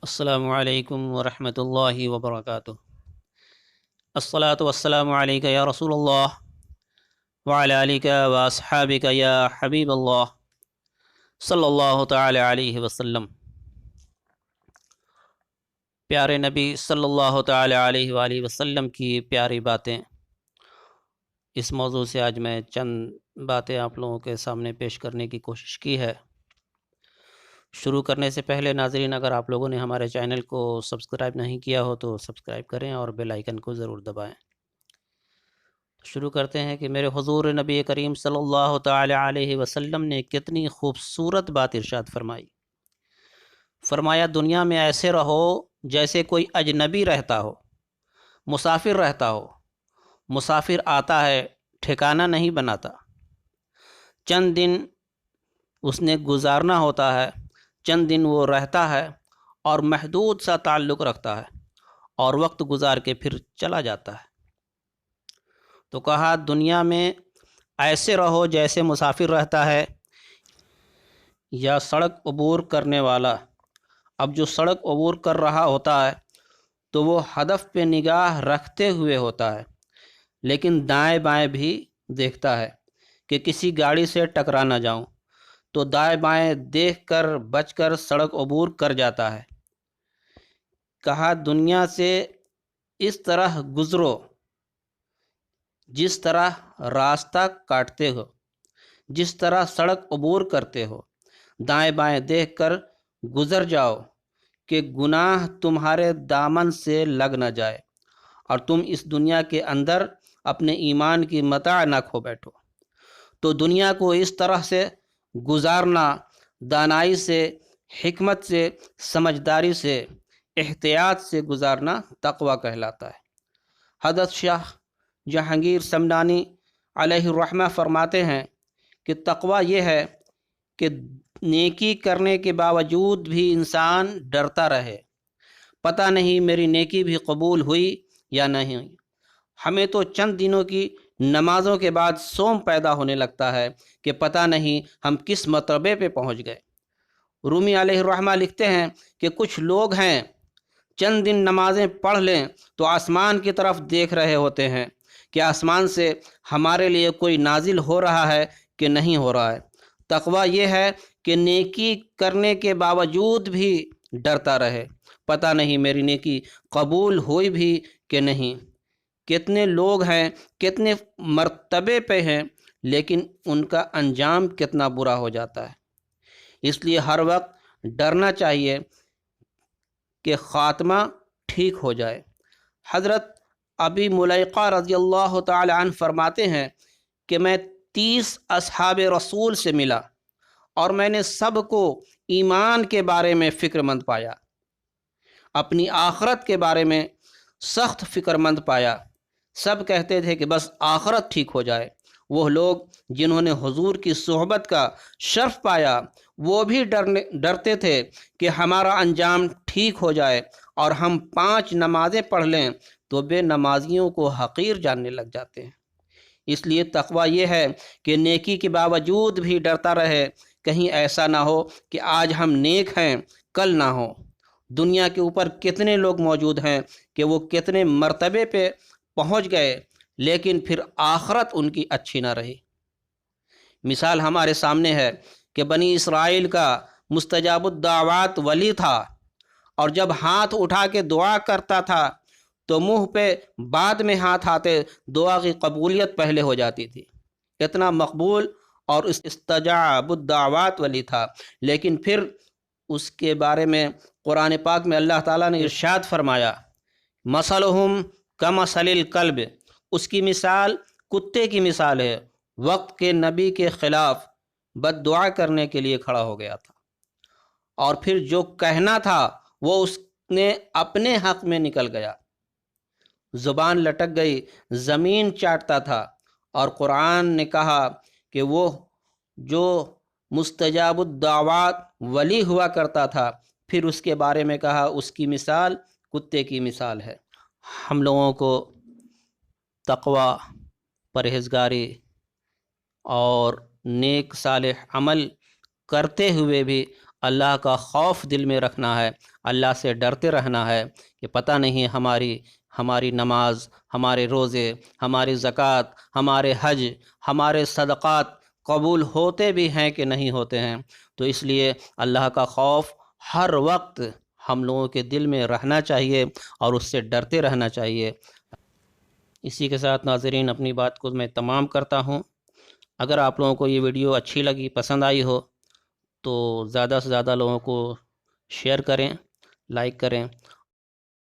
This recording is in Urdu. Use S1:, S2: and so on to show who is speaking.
S1: السلام علیکم ورحمۃ اللہ وبرکاتہ۔ الصلاۃ والسلام علیک یا رسول اللہ وعلی آلک واصحابک یا حبیب اللہ صلی اللہ تعالی علیہ وسلم۔ پیارے نبی صلی اللہ تعالی علیہ وآلہ وسلم کی پیاری باتیں، اس موضوع سے آج میں چند باتیں آپ لوگوں کے سامنے پیش کرنے کی کوشش کی ہے۔ شروع کرنے سے پہلے ناظرین، اگر آپ لوگوں نے ہمارے چینل کو سبسکرائب نہیں کیا ہو تو سبسکرائب کریں اور بیل آئیکن کو ضرور دبائیں۔ شروع کرتے ہیں کہ میرے حضور نبی کریم صلی اللہ تعالی علیہ وسلم نے کتنی خوبصورت بات ارشاد فرمائی۔ فرمایا، دنیا میں ایسے رہو جیسے کوئی اجنبی رہتا ہو، مسافر رہتا ہو۔ مسافر آتا ہے، ٹھکانہ نہیں بناتا، چند دن اس نے گزارنا ہوتا ہے، چند دن وہ رہتا ہے اور محدود سا تعلق رکھتا ہے اور وقت گزار کے پھر چلا جاتا ہے۔ تو کہا، دنیا میں ایسے رہو جیسے مسافر رہتا ہے یا سڑک عبور کرنے والا۔ اب جو سڑک عبور کر رہا ہوتا ہے تو وہ ہدف پہ نگاہ رکھتے ہوئے ہوتا ہے، لیکن دائیں بائیں بھی دیکھتا ہے کہ کسی گاڑی سے ٹکرا نہ جاؤں، تو دائیں بائیں دیکھ کر بچ کر سڑک عبور کر جاتا ہے۔ کہا، دنیا سے اس طرح گزرو جس طرح راستہ کاٹتے ہو، جس طرح سڑک عبور کرتے ہو، دائیں بائیں دیکھ کر گزر جاؤ کہ گناہ تمہارے دامن سے لگ نہ جائے اور تم اس دنیا کے اندر اپنے ایمان کی متاع نہ کھو بیٹھو۔ تو دنیا کو اس طرح سے گزارنا دانائی سے، حکمت سے، سمجھداری سے، احتیاط سے گزارنا تقوی کہلاتا ہے۔ حضرت شاہ جہانگیر سمنانی علیہ الرحمہ فرماتے ہیں کہ تقوی یہ ہے کہ نیکی کرنے کے باوجود بھی انسان ڈرتا رہے، پتہ نہیں میری نیکی بھی قبول ہوئی یا نہیں ہوئی۔ ہمیں تو چند دنوں کی نمازوں کے بعد سوم پیدا ہونے لگتا ہے کہ پتہ نہیں ہم کس مرتبے پہ پہنچ گئے۔ رومی علیہ الرحمہ لکھتے ہیں کہ کچھ لوگ ہیں، چند دن نمازیں پڑھ لیں تو آسمان کی طرف دیکھ رہے ہوتے ہیں کہ آسمان سے ہمارے لیے کوئی نازل ہو رہا ہے کہ نہیں ہو رہا ہے۔ تقوی یہ ہے کہ نیکی کرنے کے باوجود بھی ڈرتا رہے، پتہ نہیں میری نیکی قبول ہوئی بھی کہ نہیں۔ کتنے لوگ ہیں، کتنے مرتبے پہ ہیں، لیکن ان کا انجام کتنا برا ہو جاتا ہے۔ اس لیے ہر وقت ڈرنا چاہیے کہ خاتمہ ٹھیک ہو جائے۔ حضرت ابی ملیقہ رضی اللہ تعالی عنہ فرماتے ہیں کہ میں 30 اصحاب رسول سے ملا اور میں نے سب کو ایمان کے بارے میں فکر مند پایا، اپنی آخرت کے بارے میں سخت فکر مند پایا۔ سب کہتے تھے کہ بس آخرت ٹھیک ہو جائے۔ وہ لوگ جنہوں نے حضور کی صحبت کا شرف پایا، وہ بھی ڈرتے تھے کہ ہمارا انجام ٹھیک ہو جائے اور ہم 5 نمازیں پڑھ لیں تو بے نمازیوں کو حقیر جاننے لگ جاتے ہیں۔ اس لیے تقوی یہ ہے کہ نیکی کے باوجود بھی ڈرتا رہے، کہیں ایسا نہ ہو کہ آج ہم نیک ہیں کل نہ ہو۔ دنیا کے اوپر کتنے لوگ موجود ہیں کہ وہ کتنے مرتبے پہ پہنچ گئے، لیکن پھر آخرت ان کی اچھی نہ رہی۔ مثال ہمارے سامنے ہے کہ بنی اسرائیل کا مستجاب الدعوات ولی تھا، اور جب ہاتھ اٹھا کے دعا کرتا تھا تو منہ پہ بعد میں ہاتھ آتے، دعا کی قبولیت پہلے ہو جاتی تھی۔ اتنا مقبول اور استجاب الدعوات ولی تھا، لیکن پھر اس کے بارے میں قرآن پاک میں اللہ تعالیٰ نے ارشاد فرمایا، مثلہم کمثل الکلب، اس کی مثال کتے کی مثال ہے۔ وقت کے نبی کے خلاف بد دعا کرنے کے لیے کھڑا ہو گیا تھا، اور پھر جو کہنا تھا وہ اس نے اپنے حق میں نکل گیا، زبان لٹک گئی، زمین چاٹتا تھا۔ اور قرآن نے کہا کہ وہ جو مستجاب الدعوات ولی ہوا کرتا تھا، پھر اس کے بارے میں کہا اس کی مثال کتے کی مثال ہے۔ ہم لوگوں کو تقوی، پرہیزگاری اور نیک صالح عمل کرتے ہوئے بھی اللہ کا خوف دل میں رکھنا ہے، اللہ سے ڈرتے رہنا ہے کہ پتہ نہیں ہماری نماز، ہمارے روزے، ہماری زکوٰۃ، ہمارے حج، ہمارے صدقات قبول ہوتے بھی ہیں کہ نہیں ہوتے ہیں۔ تو اس لیے اللہ کا خوف ہر وقت ہم لوگوں کے دل میں رہنا چاہیے اور اس سے ڈرتے رہنا چاہیے۔ اسی کے ساتھ ناظرین اپنی بات کو میں تمام کرتا ہوں۔ اگر آپ لوگوں کو یہ ویڈیو اچھی لگی، پسند آئی ہو، تو زیادہ سے زیادہ لوگوں کو شیئر کریں، لائک کریں